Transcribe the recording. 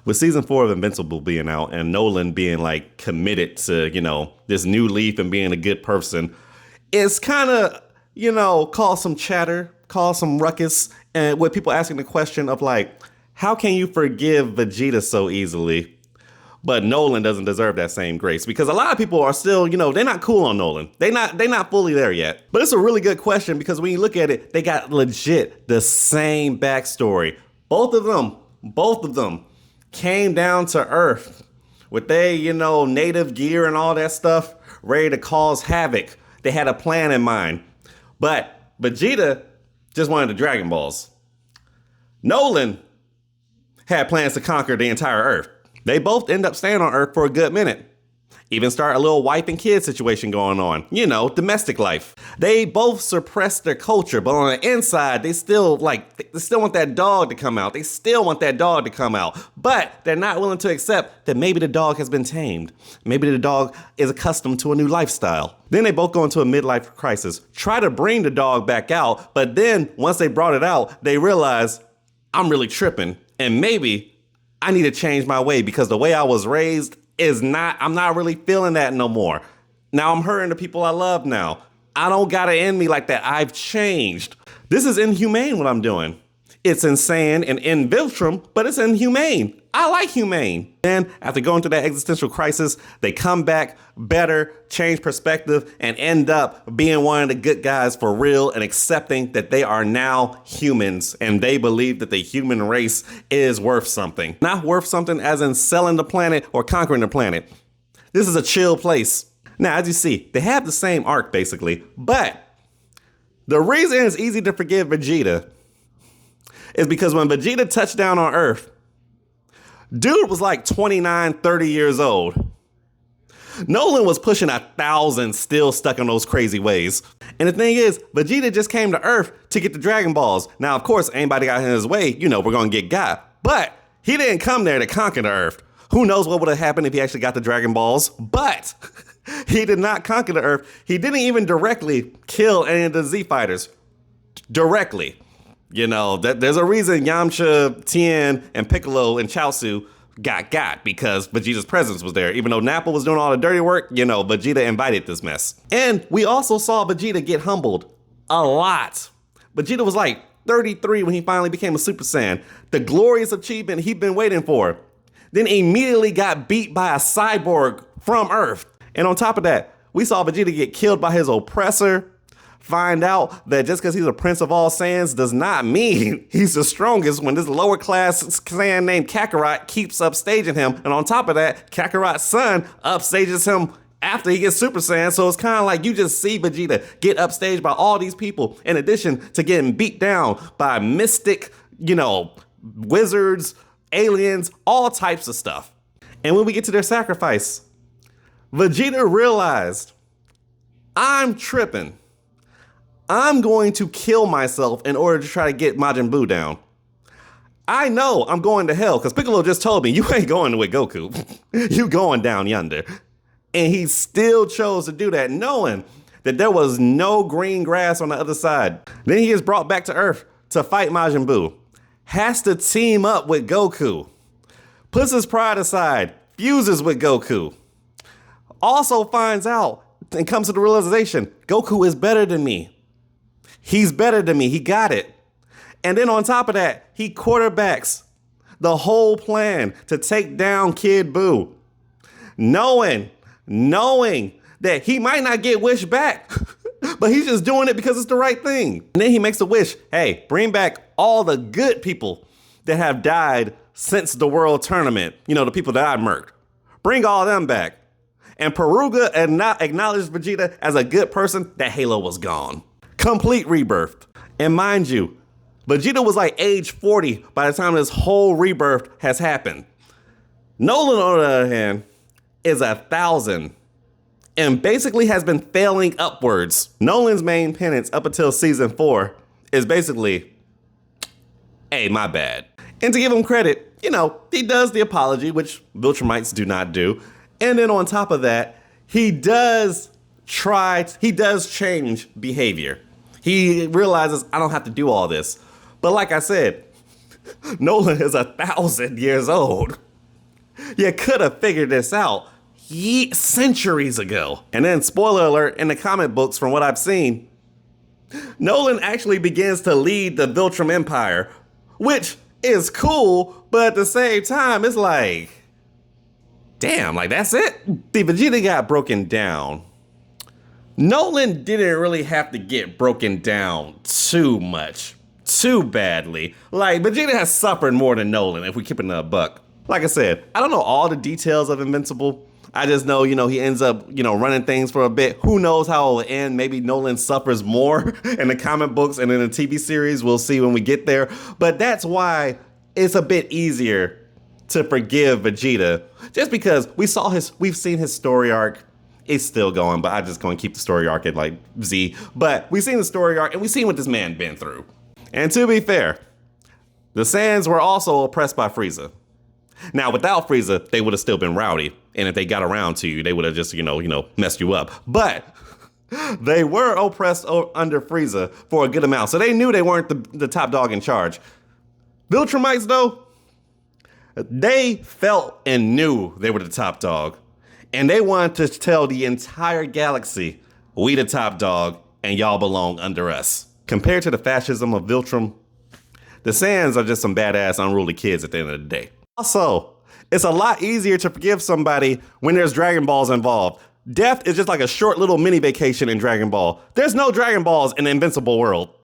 With season 4 of Invincible being out and Nolan being like committed to, this new leaf and being a good person, it's kind of, caused some chatter, caused some ruckus, and with people asking the question of like, how can you forgive Vegeta so easily? But Nolan doesn't deserve that same grace, because a lot of people are still, they're not cool on Nolan. They're not fully there yet. But it's a really good question, because when you look at it, they got legit the same backstory. Both of them came down to Earth with their, native gear and all that stuff, ready to cause havoc. They had a plan in mind. But Vegeta just wanted the Dragon Balls. Nolan had plans to conquer the entire Earth. They both end up staying on Earth for a good minute. Even start a little wife and kid situation going on. Domestic life. They both suppress their culture, but on the inside, they still want that dog to come out. They still want that dog to come out. But they're not willing to accept that maybe the dog has been tamed. Maybe the dog is accustomed to a new lifestyle. Then they both go into a midlife crisis. Try to bring the dog back out, but then once they brought it out, they realize, I'm really tripping. And maybe I need to change my way, because the way I was raised I'm not really feeling that no more. Now I'm hurting the people I love now. I don't got it in me like that. I've changed. This is inhumane what I'm doing. It's insane and infiltrum, but it's inhumane. I like humane. And after going through that existential crisis, they come back better, change perspective, and end up being one of the good guys for real and accepting that they are now humans and they believe that the human race is worth something. Not worth something as in selling the planet or conquering the planet. This is a chill place. Now, as you see, they have the same arc basically, but the reason it's easy to forgive Vegeta is because when Vegeta touched down on Earth, dude was like 29, 30 years old. Nolan was pushing 1,000, still stuck in those crazy ways. And the thing is, Vegeta just came to Earth to get the Dragon Balls. Now, of course, anybody got in his way, we're going to get got. But he didn't come there to conquer the Earth. Who knows what would have happened if he actually got the Dragon Balls? But he did not conquer the Earth. He didn't even directly kill any of the Z fighters. Directly. There's a reason Yamcha, Tien, and Piccolo and Chaozu got because Vegeta's presence was there. Even though Nappa was doing all the dirty work, Vegeta invited this mess. And we also saw Vegeta get humbled a lot. Vegeta was like 33 when he finally became a Super Saiyan. The glorious achievement he'd been waiting for. Then immediately got beat by a cyborg from Earth. And on top of that, we saw Vegeta get killed by his oppressor. Find out that just because he's a prince of all Saiyans does not mean he's the strongest when this lower class Saiyan named Kakarot keeps upstaging him. And on top of that, Kakarot's son upstages him after he gets Super Saiyan. So it's kind of like you just see Vegeta get upstaged by all these people, in addition to getting beat down by mystic, wizards, aliens, all types of stuff. And when we get to their sacrifice, Vegeta realized, I'm tripping. I'm going to kill myself in order to try to get Majin Buu down. I know I'm going to hell because Piccolo just told me, you ain't going with Goku. You going down yonder. And he still chose to do that, knowing that there was no green grass on the other side. Then he is brought back to Earth to fight Majin Buu. Has to team up with Goku. Puts his pride aside. Fuses with Goku. Also finds out and comes to the realization, Goku is better than me. He's better than me. He got it. And then on top of that, he quarterbacks the whole plan to take down Kid Buu. Knowing that he might not get Wish back, but he's just doing it because it's the right thing. And then he makes a wish. Hey, bring back all the good people that have died since the World Tournament. The people that I murked. Bring all them back. And Peruga acknowledged Vegeta as a good person. That halo was gone. Complete rebirth. And mind you, Vegeta was like age 40 by the time this whole rebirth has happened. Nolan, on the other hand, is 1,000 and basically has been failing upwards. Nolan's main penance up until season 4 is basically, hey, my bad. And to give him credit, he does the apology, which Viltrumites do not do. And then on top of that, he does change behavior. He realizes, I don't have to do all this. But like I said, Nolan is 1,000 years old. You could have figured this out centuries ago. And then, spoiler alert, in the comic books, from what I've seen, Nolan actually begins to lead the Viltrum Empire, which is cool, but at the same time, it's like, damn, like that's it? See, Vegeta got broken down. Nolan didn't really have to get broken down too much, too badly. Like, Vegeta has suffered more than Nolan, if we keep it in a buck. Like I said, I don't know all the details of Invincible. I just know, he ends up, running things for a bit. Who knows how it'll end? Maybe Nolan suffers more in the comic books and in the TV series. We'll see when we get there. But that's why it's a bit easier to forgive Vegeta. Just because we've seen his story arc. It's still going, but I'm just going to keep the story arc at like Z. But we've seen the story arc and we've seen what this man been through. And to be fair, the Saiyans were also oppressed by Frieza. Now, without Frieza, they would have still been rowdy. And if they got around to you, they would have just, messed you up. But they were oppressed under Frieza for a good amount. So they knew they weren't the top dog in charge. Viltrumites, though, they felt and knew they were the top dog. And they wanted to tell the entire galaxy, we the top dog, and y'all belong under us. Compared to the fascism of Viltrum, the Saiyans are just some badass, unruly kids at the end of the day. Also, it's a lot easier to forgive somebody when there's Dragon Balls involved. Death is just like a short little mini vacation in Dragon Ball. There's no Dragon Balls in the Invincible world.